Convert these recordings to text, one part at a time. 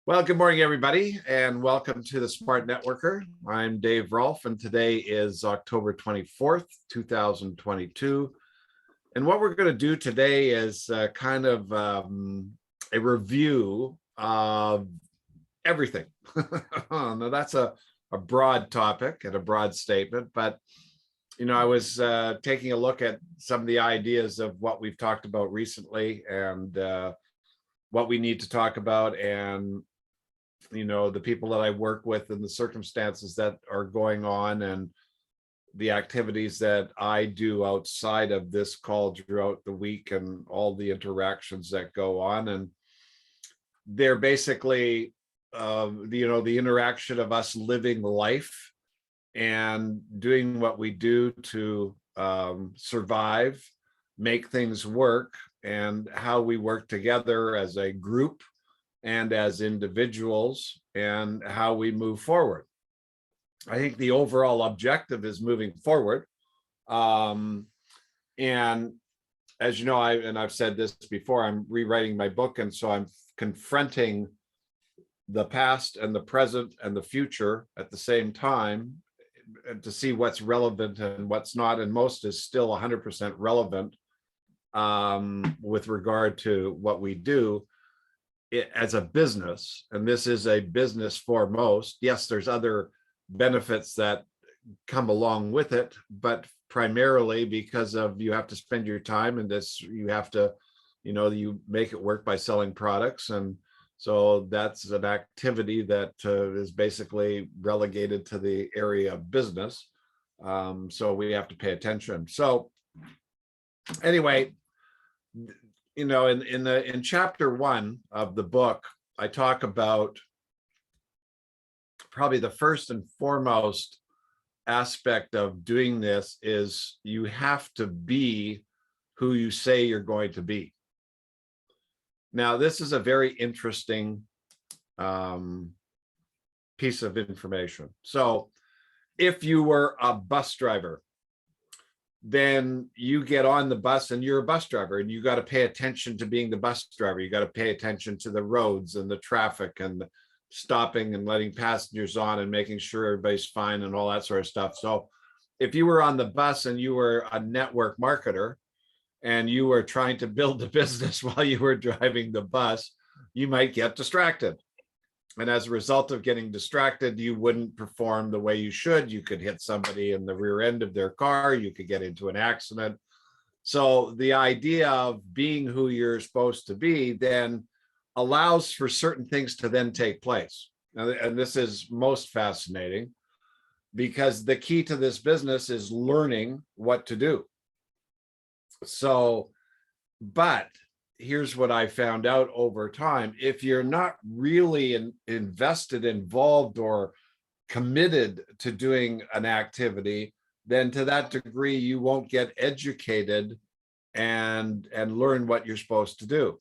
Well, good morning, everybody, and welcome to the Smart Networker. I'm Dave Rolfe, and today is October 24th, 2022. And what we're going to do today is kind of a review of everything. Now, that's a broad topic and a broad statement, but I was taking a look at some of the ideas of what we've talked about recently and what we need to talk about, and the people that I work with and the circumstances that are going on and the activities that I do outside of this call throughout the week and all the interactions that go on. And they're basically, the interaction of us living life and doing what we do to survive, make things work, and how we work together as a group and as individuals, and how we move forward. I think the overall objective is moving forward. And as you know, I've said this before, I'm rewriting my book, and so I'm confronting the past and the present and the future at the same time to see what's relevant and what's not. And most is still 100% relevant with regard to what we do as a business, and this is a business for most. Yes, there's other benefits that come along with it, but primarily because of you have to spend your time in this, you have to, you make it work by selling products. And so that's an activity that is basically relegated to the area of business. So we have to pay attention. So anyway, in chapter 1 of the book, I talk about probably the first and foremost aspect of doing this is you have to be who you say you're going to be. Now, this is a very interesting piece of information. So if you were a bus driver, then you get on the bus and you're a bus driver, and you got to pay attention to being the bus driver. You got to pay attention to the roads and the traffic and the stopping and letting passengers on and making sure everybody's fine and all that sort of stuff. So if you were on the bus and you were a network marketer and you were trying to build a business while you were driving the bus, you might get distracted. And as a result of getting distracted, you wouldn't perform the way you should. You could hit somebody in the rear end of their car. You could get into an accident. So the idea of being who you're supposed to be then allows for certain things to then take place. And this is most fascinating, because the key to this business is learning what to do. So, but here's what I found out over time. If you're not really invested, involved, or committed to doing an activity, then to that degree, you won't get educated and learn what you're supposed to do.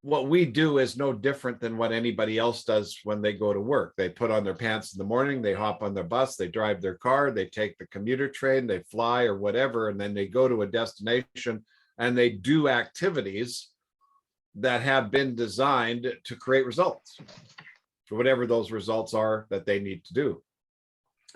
What we do is no different than what anybody else does when they go to work. They put on their pants in the morning, they hop on their bus, they drive their car, they take the commuter train, they fly or whatever, and then they go to a destination and they do activities that have been designed to create results, whatever those results are that they need to do.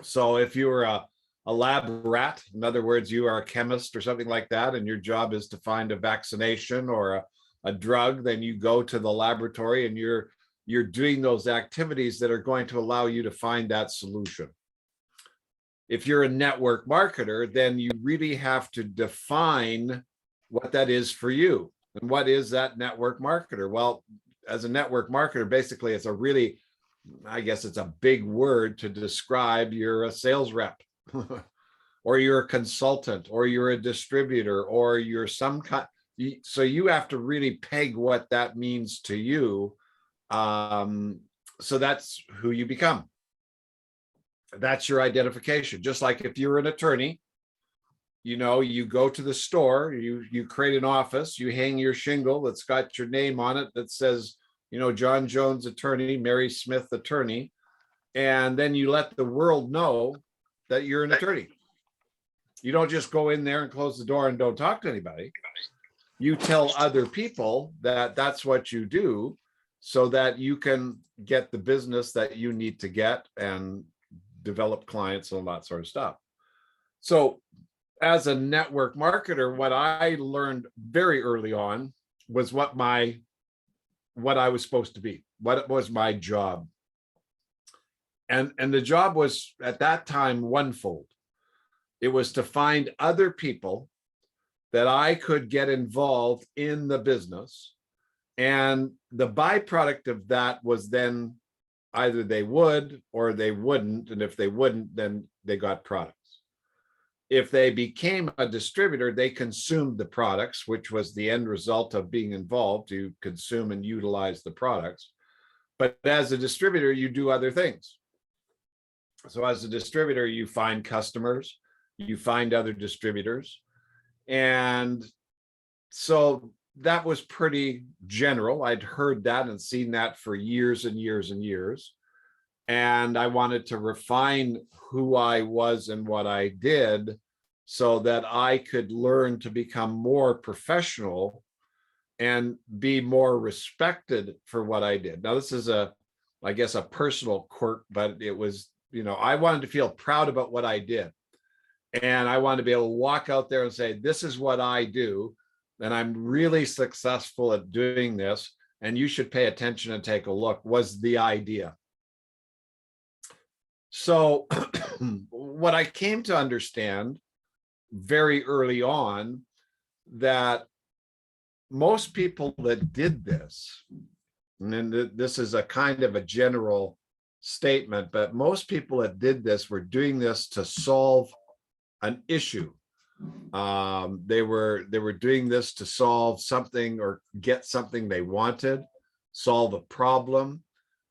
So if you're a lab rat, in other words, you are a chemist or something like that, and your job is to find a vaccination or a drug, then you go to the laboratory and you're doing those activities that are going to allow you to find that solution. If you're a network marketer, then you really have to define what that is for you. And what is that network marketer? Well, as a network marketer, basically it's I guess it's a big word to describe you're a sales rep or you're a consultant, or you're a distributor, or you're some kind. So you have to really peg what that means to you. So that's who you become. That's your identification. Just like if you're an attorney, you go to the store, you create an office, you hang your shingle that's got your name on it that says, John Jones attorney, Mary Smith attorney, and then you let the world know that you're an attorney. You don't just go in there and close the door and don't talk to anybody. You tell other people that that's what you do, so that you can get the business that you need to get and develop clients and all that sort of stuff. So as a network marketer, what I learned very early on was what I was supposed to be, what was my job. And the job was at that time onefold. It was to find other people that I could get involved in the business. And the byproduct of that was then either they would or they wouldn't. And if they wouldn't, then they got products. If they became a distributor, they consumed the products, which was the end result of being involved, to consume and utilize the products. But as a distributor, you do other things. So as a distributor, you find customers, you find other distributors. And so that was pretty general. I'd heard that and seen that for years and years and years. And I wanted to refine who I was and what I did so that I could learn to become more professional and be more respected for what I did. Now, this is I guess, a personal quirk, but it was, I wanted to feel proud about what I did. And I wanted to be able to walk out there and say, this is what I do. And I'm really successful at doing this. And you should pay attention and take a look, was the idea. So what I came to understand very early on, that most people that did this, and this is a kind of a general statement, but most people that did this were doing this to solve an issue. They were doing this to solve something or get something they wanted, solve a problem,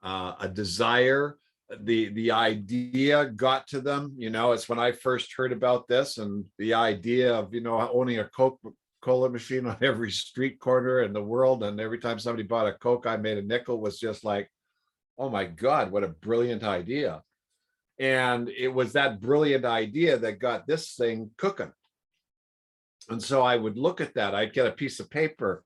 a desire. The idea got to them. It's when I first heard about this, and the idea of owning a Coca-Cola machine on every street corner in the world, and every time somebody bought a Coke, I made a nickel, was just like, oh my God, what a brilliant idea. And it was that brilliant idea that got this thing cooking. And so I would look at that. I'd get a piece of paper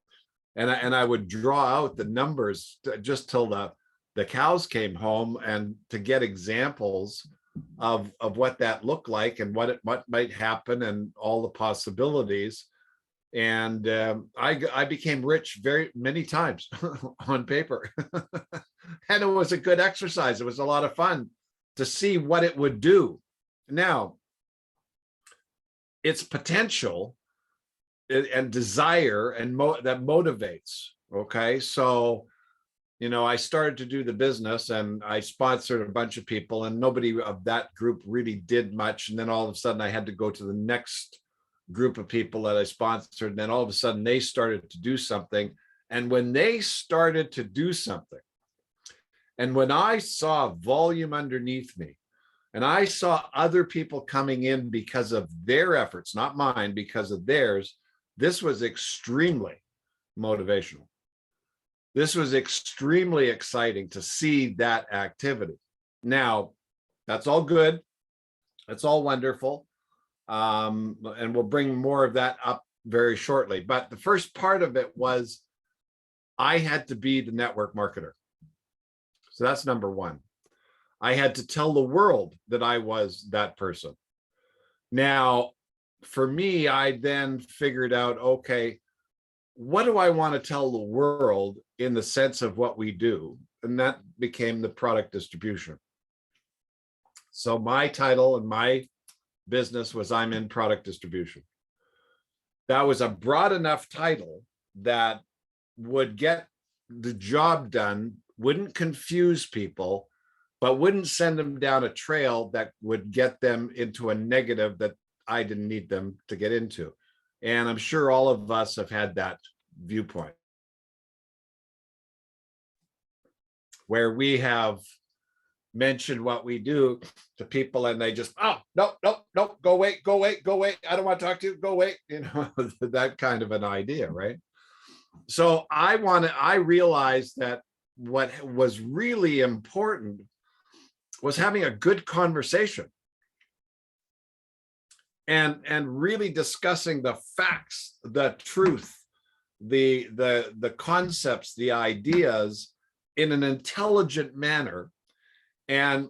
and I would draw out the numbers just till the cows came home, and to get examples of what that looked like and what might happen and all the possibilities. And I became rich very many times on paper. And it was a good exercise. It was a lot of fun to see what it would do. Now, its potential and desire and that motivates. Okay, so I started to do the business, and I sponsored a bunch of people, and nobody of that group really did much. And then all of a sudden I had to go to the next group of people that I sponsored. And then all of a sudden they started to do something. And when they started to do something, and when I saw volume underneath me, and I saw other people coming in because of their efforts, not mine, because of theirs, this was extremely motivational. This was extremely exciting to see that activity. Now, that's all good. That's all wonderful. And we'll bring more of that up very shortly. But the first part of it was I had to be the network marketer. So that's number one. I had to tell the world that I was that person. Now, for me, I then figured out, okay, what do I want to tell the world in the sense of what we do? And that became the product distribution. So my title and my business was I'm in product distribution. That was a broad enough title that would get the job done, wouldn't confuse people, but wouldn't send them down a trail that would get them into a negative that I didn't need them to get into. And I'm sure all of us have had that viewpoint, where we have mentioned what we do to people and they just, oh, no, go away. I don't want to talk to you, go away. That kind of an idea, right? So I realized that what was really important was having a good conversation and really discussing the facts, the truth, the concepts, the ideas in an intelligent manner. And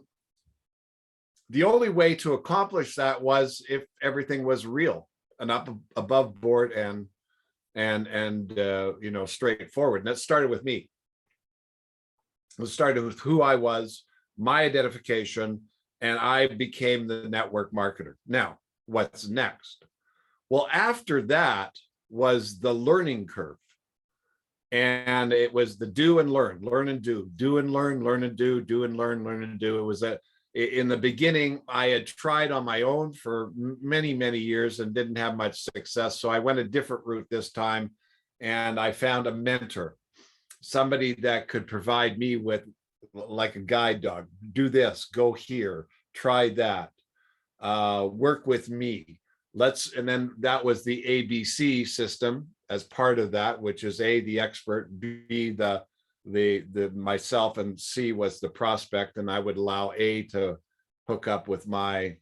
the only way to accomplish that was if everything was real and up above board and straightforward. And that started with me. It started with who I was, my identification, and I became the network marketer. Now, what's next? Well, after that was the learning curve. And it was the do and learn and do and learn and do and learn and do. It was in the beginning, I had tried on my own for many, many years and didn't have much success. So I went a different route this time, and I found a mentor, somebody that could provide me with, like a guide dog, do this, go here, try that, work with me. And then that was the ABC system as part of that, which is A, the expert, B, the myself, and C was the prospect. And I would allow A to hook up with my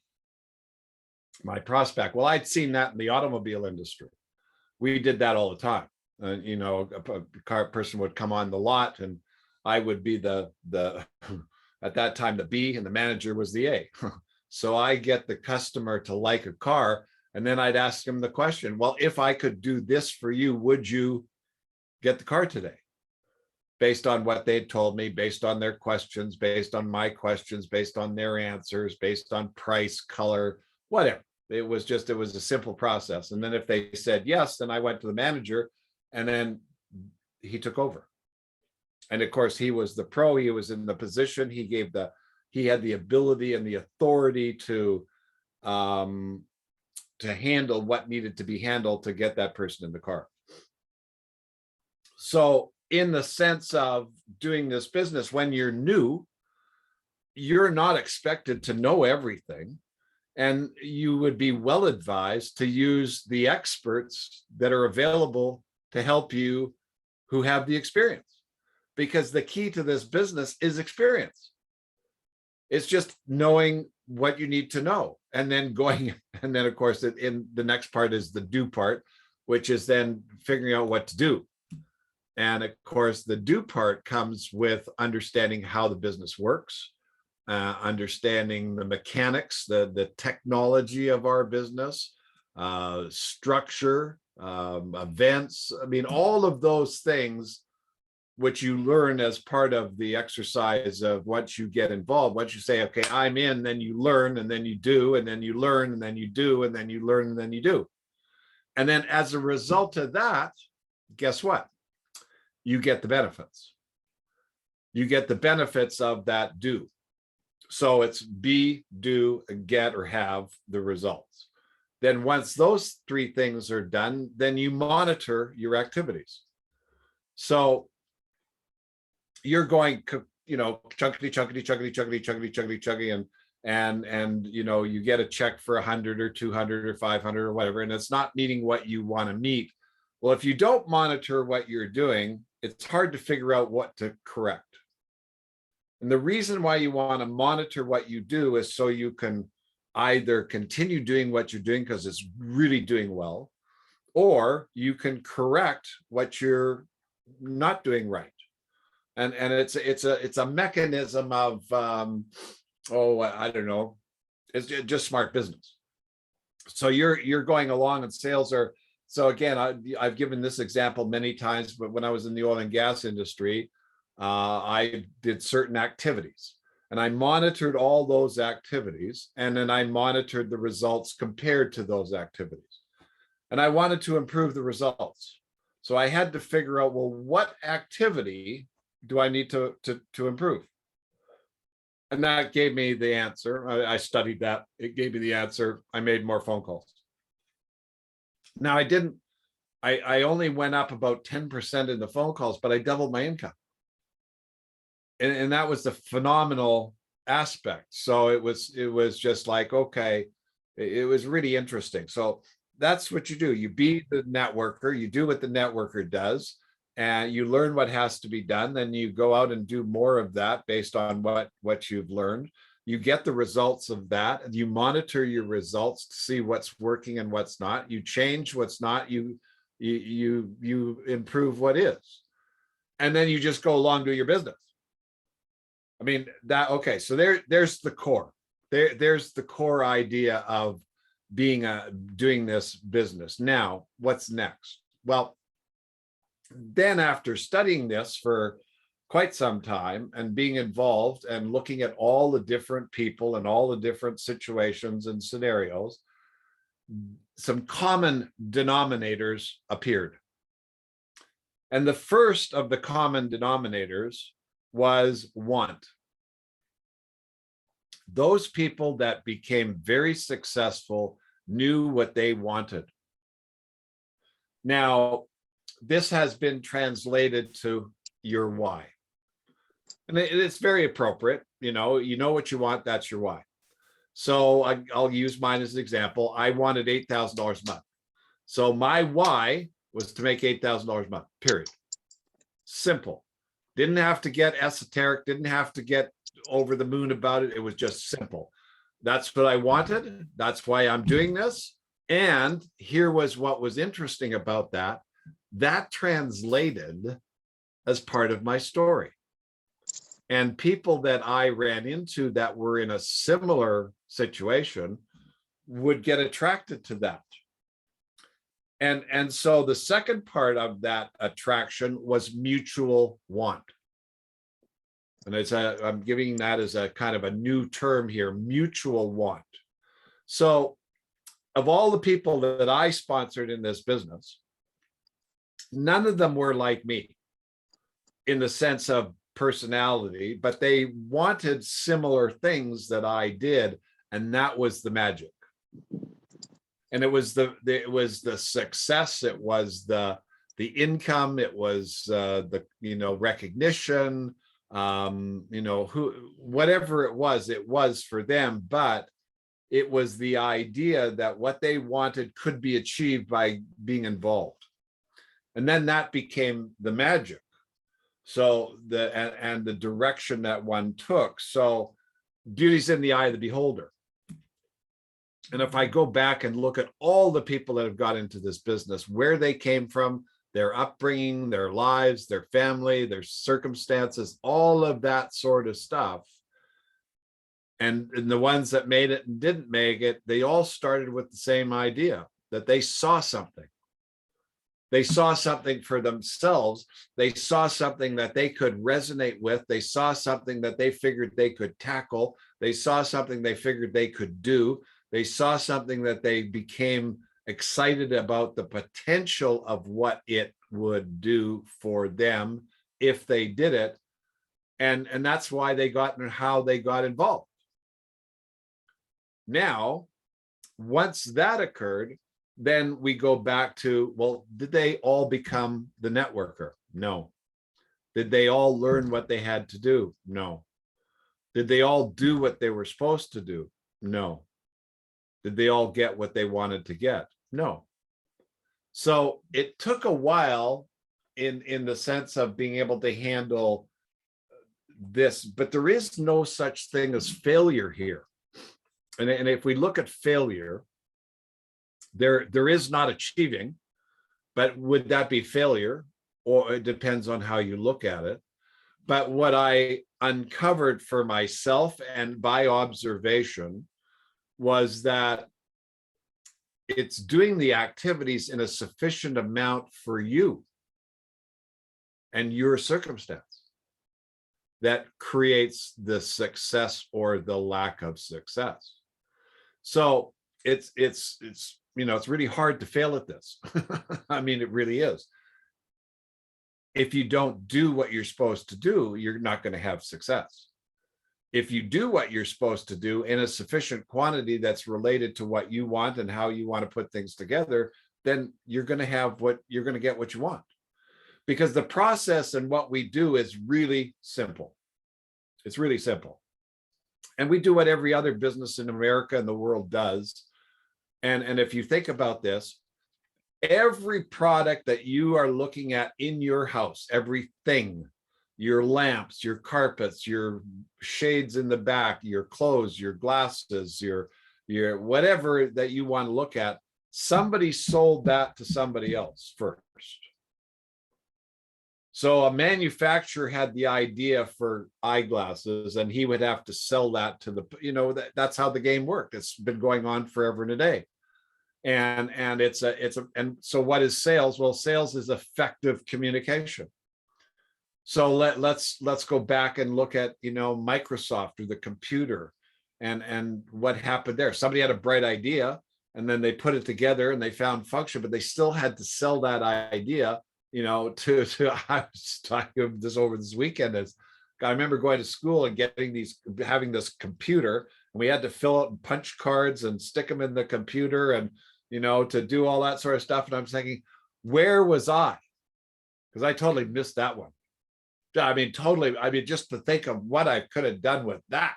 prospect. Well, I'd seen that in the automobile industry. We did that all the time. A car person would come on the lot, and I would be the at that time the B, and the manager was the A. So I get the customer to like a car, and then I'd ask him the question, well, if I could do this for you, would you get the car today? Based on what they'd told me, based on their questions, based on my questions, based on their answers, based on price, color, whatever. It was a simple process. And then if they said yes, then I went to the manager, and then he took over. And of course, he was the pro. He was in the position. He had the ability and the authority to handle what needed to be handled to get that person in the car. So in the sense of doing this business, when you're new, you're not expected to know everything. And you would be well advised to use the experts that are available to help you who have the experience. Because the key to this business is experience. It's just knowing what you need to know, and then going, and then of course, in the next part is the do part, which is then figuring out what to do. And of course, the do part comes with understanding how the business works, understanding the mechanics, the technology of our business, structure, events. I mean, all of those things which you learn as part of the exercise of once you get involved. Once you say, okay, I'm in, then you learn, and then you do, and then you learn, and then you do, and then you learn, and then you do. And then as a result of that, guess what? You get the benefits. You get the benefits of that do. So it's be, do, get, or have the results. Then once those three things are done, then you monitor your activities. So you're going, chunkity, and you get a check for 100 or 200 or 500 or whatever, and it's not meeting what you want to meet. Well, if you don't monitor what you're doing, it's hard to figure out what to correct. And the reason why you want to monitor what you do is so you can either continue doing what you're doing because it's really doing well, or you can correct what you're not doing right. And it's a mechanism of I don't know, it's just smart business. So you're going along, and sales are. So again, I've given this example many times, but when I was in the oil and gas industry, I did certain activities, and I monitored all those activities, and then I monitored the results compared to those activities, and I wanted to improve the results. So I had to figure out, well, what activity do I need to improve? And that gave me the answer. I studied that. It gave me the answer. I made more phone calls. Now I only went up about 10% in the phone calls, but I doubled my income. And that was the phenomenal aspect. So it was just like, okay, it was really interesting. So that's what you do. You be the networker, you do what the networker does, and you learn what has to be done. Then you go out and do more of that based on what you've learned. You get the results of that, and you monitor your results to see what's working and what's not. You change what's not, you improve what is. And then you just go along, do your business. I mean, that, okay, so there's the core. There's the core idea of doing this business. Now, what's next? Well, then after studying this for quite some time and being involved and looking at all the different people and all the different situations and scenarios, some common denominators appeared. And the first of the common denominators was want. Those people that became very successful knew what they wanted. Now, this has been translated to your why. And it's very appropriate. You know what you want, that's your why. So I'll use mine as an example. I wanted $8,000 a month. So my why was to make $8,000 a month, period. Simple. Didn't have to get esoteric, didn't have to get over the moon about it. It was just simple. That's what I wanted. That's why I'm doing this. And here was what was interesting about that. That translated as part of my story. And people that I ran into that were in a similar situation would get attracted to that. And so the second part of that attraction was mutual want. And I'm giving that as a kind of a new term here, mutual want. So of all the people that I sponsored in this business, none of them were like me in the sense of personality, but they wanted similar things that I did, and that was the magic. And it was the success, it was the income, it was the recognition, whatever it was for them, but it was the idea that what they wanted could be achieved by being involved. And then that became the magic. So the direction that one took. So beauty's in the eye of the beholder. And if I go back and look at all the people that have got into this business, where they came from, their upbringing, their lives, their family, their circumstances, all of that sort of stuff, and the ones that made it and didn't make it, they all started with the same idea, that they saw something. They saw something for themselves. They saw something that they could resonate with. They saw something that they figured they could tackle. They saw something they figured they could do. They saw something that they became excited about the potential of what it would do for them if they did it. And that's why they got and how they got involved. Now, once that occurred, then we go back to, well, did they all become the networker? No. Did they all learn what they had to do? No. Did they all do what they were supposed to do? No. Did they all get what they wanted to get? No. So it took a while in the sense of being able to handle this, but there is no such thing as failure here. And if we look at failure, there is not achieving, but would that be failure? Or it depends on how you look at it. But what I uncovered for myself and by observation was that it's doing the activities in a sufficient amount for you and your circumstance that creates the success or the lack of success. So it's really hard to fail at this. I mean, it really is. If you don't do what you're supposed to do, you're not going to have success. If you do what you're supposed to do in a sufficient quantity that's related to what you want and how you want to put things together, then you're going to get what you want. Because the process and what we do is really simple. It's really simple. And we do what every other business in America and the world does. And if you think about this, every product that you are looking at in your house, everything, your lamps, your carpets, your shades in the back, your clothes, your glasses, your whatever that you want to look at, somebody sold that to somebody else first. So a manufacturer had the idea for eyeglasses, and he would have to sell that to the, that's how the game worked. It's been going on forever and a day. And and so what is sales? Well, sales is effective communication. So let's go back and look at, Microsoft or the computer, and what happened there. Somebody had a bright idea, and then they put it together and they found function, but they still had to sell that idea, to I was talking this over this weekend. I remember going to school and having this computer, and we had to fill out punch cards and stick them in the computer, and to do all that sort of stuff. And I'm thinking, where was I? Because I totally missed that one. I mean, totally. I mean, just to think of what I could have done with that,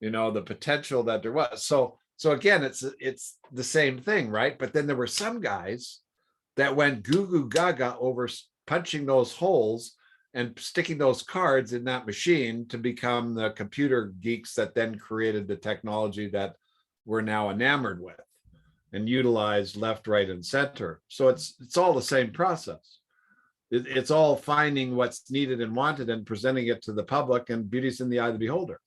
the potential that there was. So again, it's the same thing, right? But then there were some guys that went goo goo gaga over punching those holes and sticking those cards in that machine to become the computer geeks that then created the technology that we're now enamored with and utilized left, right, and center. So it's all the same process. It's all finding what's needed and wanted and presenting it to the public, and beauty's in the eye of the beholder.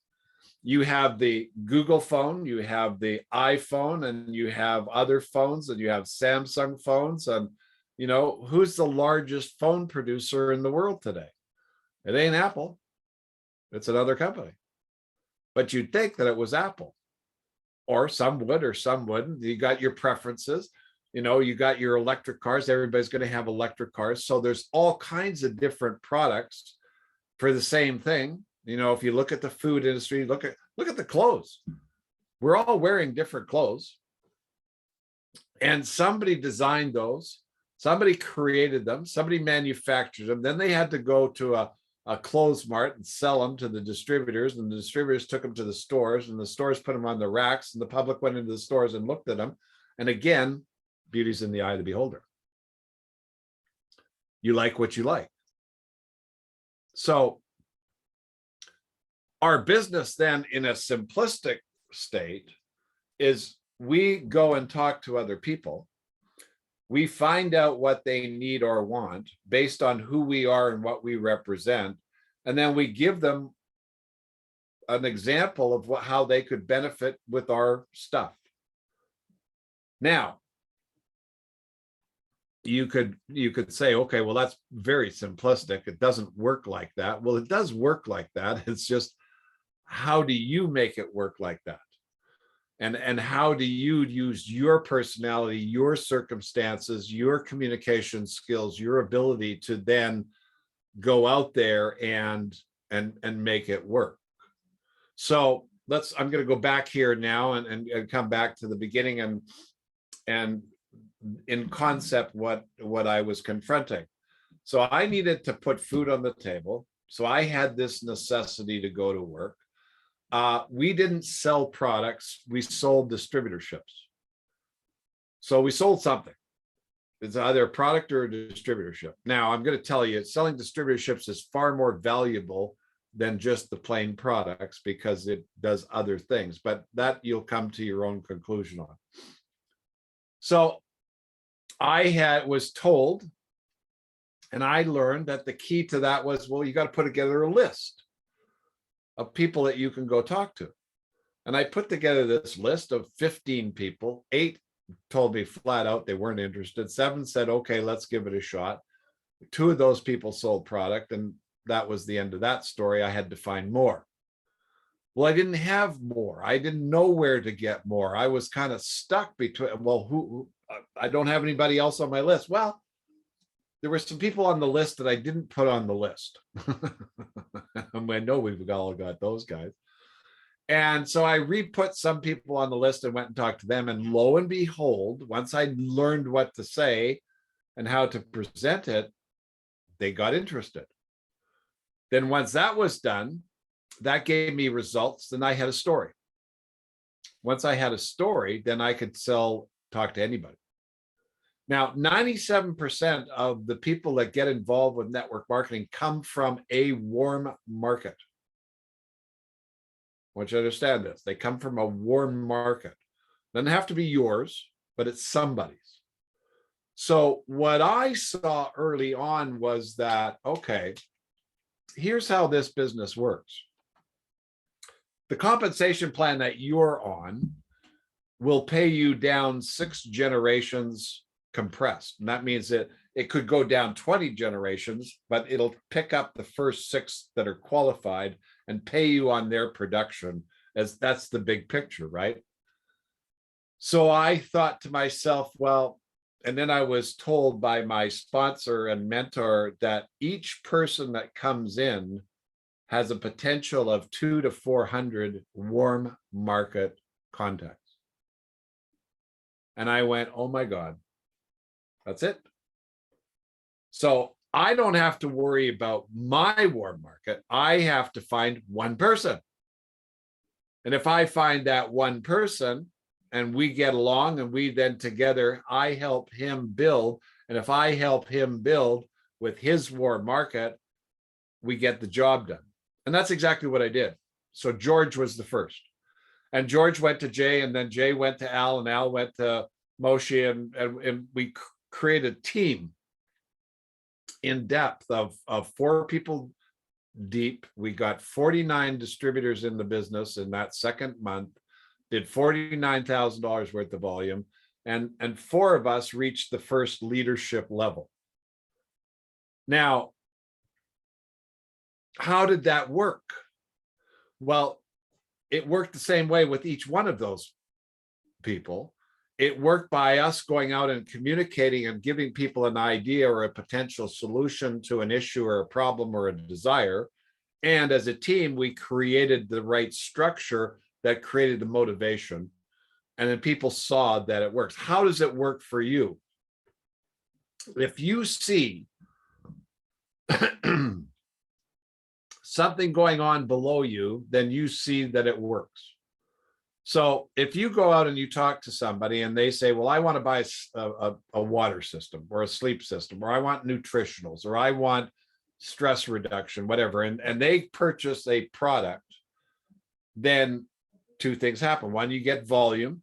You have the Google phone, you have the iPhone, and you have other phones, and you have Samsung phones. And, who's the largest phone producer in the world today? It ain't Apple. It's another company. But you'd think that it was Apple, or some would or some wouldn't. You got your preferences. You got your electric cars. Everybody's going to have electric cars. So there's all kinds of different products for the same thing. If you look at the food industry, look at the clothes. We're all wearing different clothes. And somebody designed those. Somebody created them. Somebody manufactured them. Then they had to go to a clothes mart and sell them to the distributors. And the distributors took them to the stores, and the stores put them on the racks, and the public went into the stores and looked at them. And again, beauty's in the eye of the beholder. You like what you like. So our business then, in a simplistic state, is we go and talk to other people. We find out what they need or want based on who we are and what we represent. And then we give them an example of how they could benefit with our stuff. Now, you could say, okay, well, that's very simplistic. It doesn't work like that. Well, it does work like that. It's just, how do you make it work like that? And how do you use your personality, your circumstances, your communication skills, your ability to then go out there and make it work? So I'm going to go back here now and come back to the beginning and in concept what I was confronting. So I needed to put food on the table. So I had this necessity to go to work. We didn't sell products, we sold distributorships. So we sold something. It's either a product or a distributorship. Now, I'm going to tell you, selling distributorships is far more valuable than just the plain products, because it does other things, but that you'll come to your own conclusion on. So I was told, and I learned that the key to that was, well, you got to put together a list of people that you can go talk to. And I put together this list of 15 people. 8 told me flat out they weren't interested. 7 said, okay, let's give it a shot. 2 of those people sold product, and that was the end of that story. I had to find more. Well, I didn't have more. I didn't know where to get more. I was kind of stuck between, well, I don't have anybody else on my list. Well, there were some people on the list that I didn't put on the list. I know we've all got those guys. And so I re-put some people on the list and went and talked to them. And lo and behold, once I learned what to say and how to present it, they got interested. Then once that was done, that gave me results. Then I had a story. Once I had a story, then I could talk to anybody. Now, 97% of the people that get involved with network marketing come from a warm market. I want you to understand this. They come from a warm market. Doesn't have to be yours, but it's somebody's. So what I saw early on was that, okay, here's how this business works. The compensation plan that you're on will pay you down 6 generations compressed. And that means that it could go down 20 generations, but it'll pick up the first 6 that are qualified and pay you on their production, as that's the big picture, right? So I thought to myself, well, and then I was told by my sponsor and mentor that each person that comes in has a potential of 200 to 400 warm market contacts. And I went, oh my God, that's it. So I don't have to worry about my warm market. I have to find one person. And if I find that one person and we get along and we then together, I help him build. And if I help him build with his warm market, we get the job done. And that's exactly what I did. So George was the first. And George went to Jay, and then Jay went to Al, and Al went to Moshe, and we created a team in depth of 4 people deep. We got 49 distributors in the business in that second month, did $49,000 worth of volume, and 4 of us reached the first leadership level. Now, how did that work? Well, it worked the same way with each one of those people. It worked by us going out and communicating and giving people an idea or a potential solution to an issue or a problem or a desire. And as a team, we created the right structure that created the motivation. And then people saw that it works. How does it work for you? If you see something going on below you, then you see that it works. So if you go out and you talk to somebody and they say, well, I want to buy a water system or a sleep system, or I want nutritionals, or I want stress reduction, whatever, and they purchase a product, then 2 things happen. One, you get volume,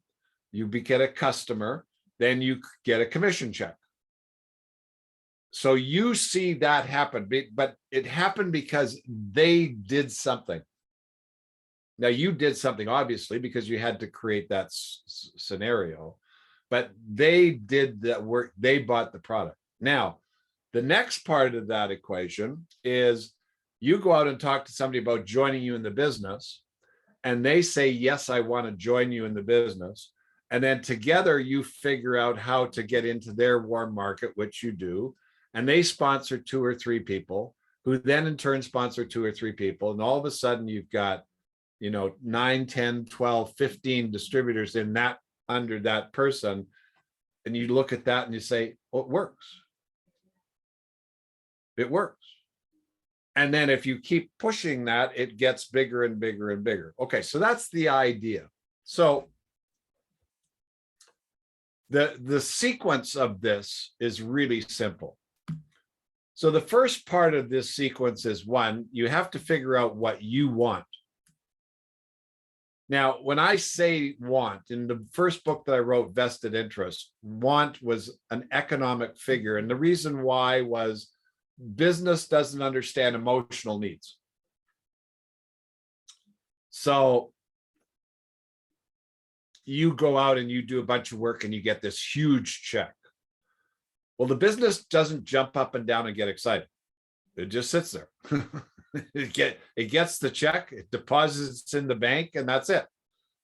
you get a customer, then you get a commission check. So you see that happen, but it happened because they did something. Now you did something, obviously, because you had to create that scenario, but they did that work. They bought the product. Now, the next part of that equation is you go out and talk to somebody about joining you in the business, and they say, yes, I want to join you in the business. And then together you figure out how to get into their warm market, which you do. And they sponsor 2 or 3 people, who then in turn sponsor 2 or 3 people. And all of a sudden you've got, 9, 10, 12, 15 distributors in that, under that person. And you look at that and you say, well, it works. It works. And then if you keep pushing that, it gets bigger and bigger and bigger. Okay, so that's the idea. So the sequence of this is really simple. So the first part of this sequence is, 1, you have to figure out what you want. Now, when I say want, in the first book that I wrote, Vested Interest, want was an economic figure. And the reason why was business doesn't understand emotional needs. So you go out and you do a bunch of work and you get this huge check. Well, the business doesn't jump up and down and get excited. It just sits there. It gets the check, it deposits in the bank, and that's it.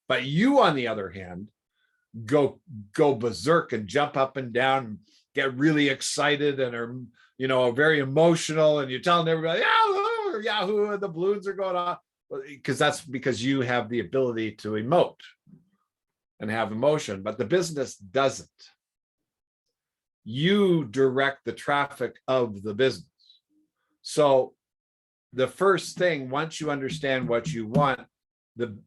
But you, on the other hand, go berserk and jump up and down and get really excited and are, very emotional, and you're telling everybody, Yahoo, Yahoo, the balloons are going on. Because that's because you have the ability to emote and have emotion, but the business doesn't. You direct the traffic of the business. So the first thing, once you understand what you want,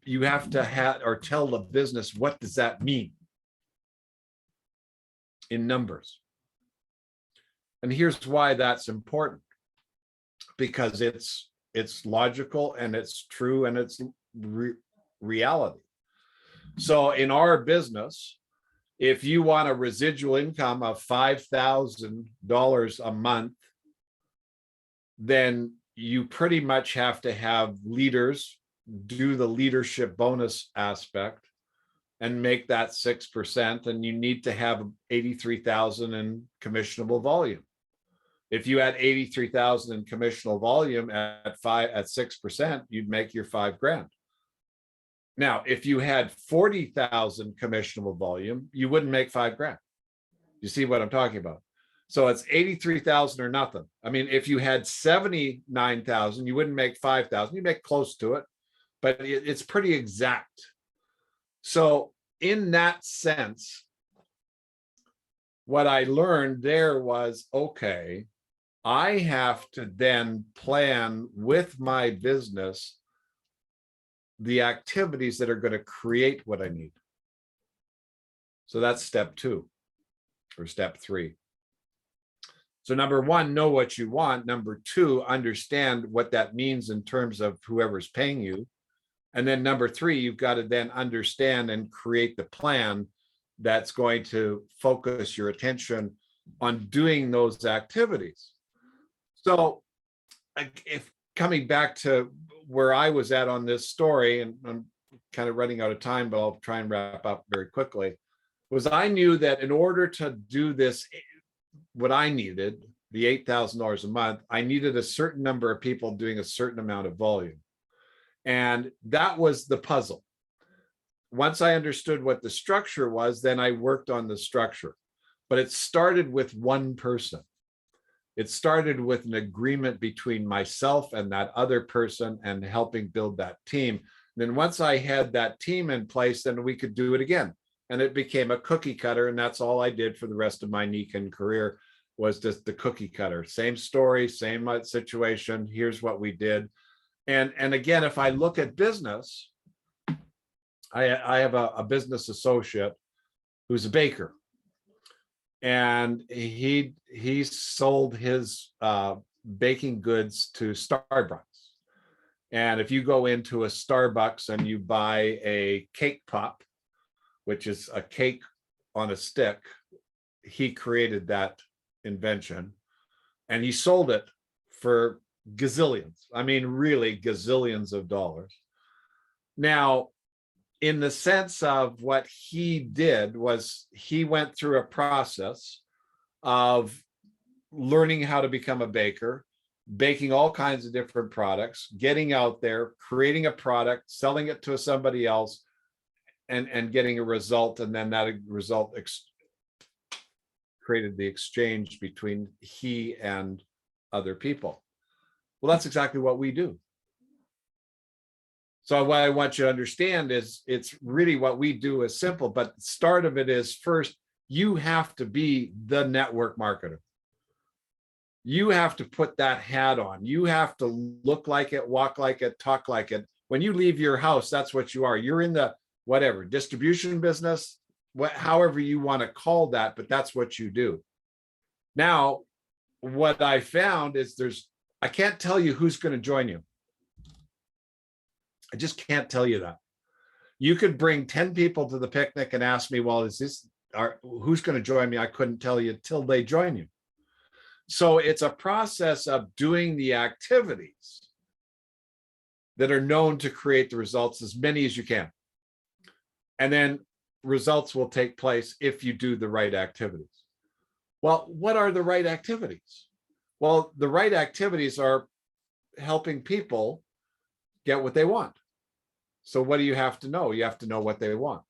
you have to have or tell the business, what does that mean in numbers? And here's why that's important, because it's logical and it's true and it's reality. So in our business, If you want a residual income of $5,000 a month, then you pretty much have to have leaders do the leadership bonus aspect and make that 6%. And you need to have 83,000 in commissionable volume. If you had 83,000 in commissionable volume at 6%, you'd make your $5,000. Now, if you had 40,000 commissionable volume, you wouldn't make $5,000. You see what I'm talking about? So it's 83,000 or nothing. I mean, if you had 79,000, you wouldn't make 5,000. You make close to it, but it's pretty exact. So in that sense, what I learned there was, okay, I have to then plan with my business the activities that are going to create what I need. So that's step 2 or step 3. So number 1, know what you want. Number 2, understand what that means in terms of whoever's paying you. And then number 3, you've got to then understand and create the plan that's going to focus your attention on doing those activities. So if coming back to where I was at on this story, and I'm kind of running out of time, but I'll try and wrap up very quickly, was I knew that in order to do this, what I needed, the $8,000 a month, I needed a certain number of people doing a certain amount of volume. And that was the puzzle. Once I understood what the structure was, then I worked on the structure. But it started with one person. It started with an agreement between myself and that other person and helping build that team. And then once I had that team in place, then we could do it again. And it became a cookie cutter. And that's all I did for the rest of my Nikan career, was just the cookie cutter. Same story, same situation. Here's what we did. And again, if I look at business, I have a business associate who's a baker. And he sold his baking goods to Starbucks. And if you go into a Starbucks and you buy a cake pop, which is a cake on a stick, he created that invention, and he sold it for gazillions. I mean, really gazillions of dollars. Now, in the sense of what he did was he went through a process of learning how to become a baker, baking all kinds of different products, getting out there, creating a product, selling it to somebody else, and getting a result. And then that result created the exchange between he and other people. Well, that's exactly what we do. So what I want you to understand is it's really what we do is simple, but the start of it is, first, you have to be the network marketer. You have to put that hat on. You have to look like it, walk like it, talk like it. When you leave your house, that's what you are. You're in the whatever distribution business, however you want to call that, but that's what you do. Now, what I found is I can't tell you who's going to join you. I just can't tell you that. You could bring 10 people to the picnic and ask me, well, who's going to join me? I couldn't tell you till they join you. So it's a process of doing the activities that are known to create the results, as many as you can. And then results will take place if you do the right activities. Well, what are the right activities? Well, the right activities are helping people get what they want. So what do you have to know? You have to know what they want.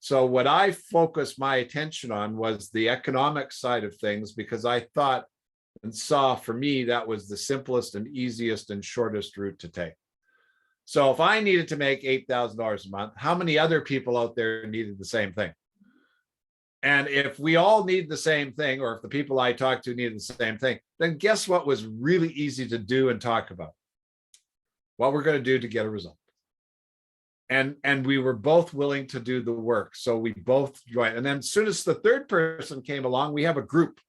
So what I focused my attention on was the economic side of things, because I thought and saw, for me, that was the simplest and easiest and shortest route to take. So if I needed to make $8,000 a month, how many other people out there needed the same thing? And if we all need the same thing, or if the people I talk to need the same thing, then guess what was really easy to do and talk about? What we're going to do to get a result. And we were both willing to do the work. So we both joined. And then as soon as the third person came along, we have a group.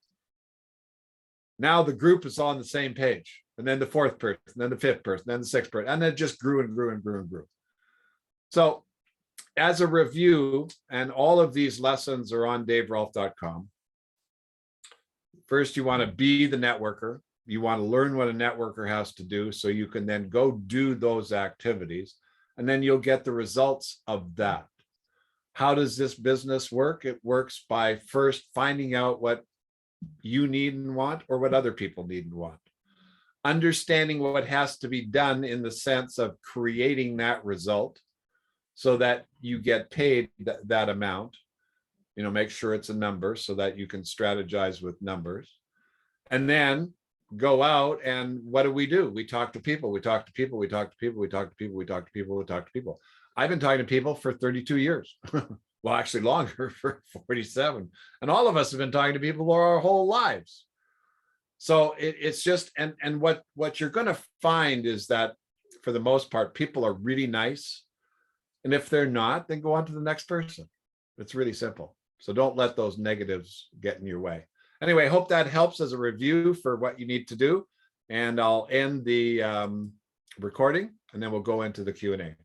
Now the group is on the same page. And then the fourth person, then the fifth person, then the sixth person. And then it just grew and grew and grew and grew. So as a review, and all of these lessons are on daverolf.com. First, you want to be the networker. You want to learn what a networker has to do so you can then go do those activities, and then you'll get the results of that. How does this business work? It works by first finding out what you need and want, or what other people need and want. Understanding what has to be done in the sense of creating that result so that you get paid that amount. Make sure it's a number so that you can strategize with numbers. And then go out, and what do? We talk to people, we talk to people, we talk to people, we talk to people, we talk to people, we talk to people. I've been talking to people for 32 years. Well, actually longer, for 47. And all of us have been talking to people our whole lives. So it's just, and what you're going to find is that for the most part, people are really nice. And if they're not, then go on to the next person. It's really simple. So don't let those negatives get in your way. Anyway, I hope that helps as a review for what you need to do. And I'll end the recording, and then we'll go into the Q&A.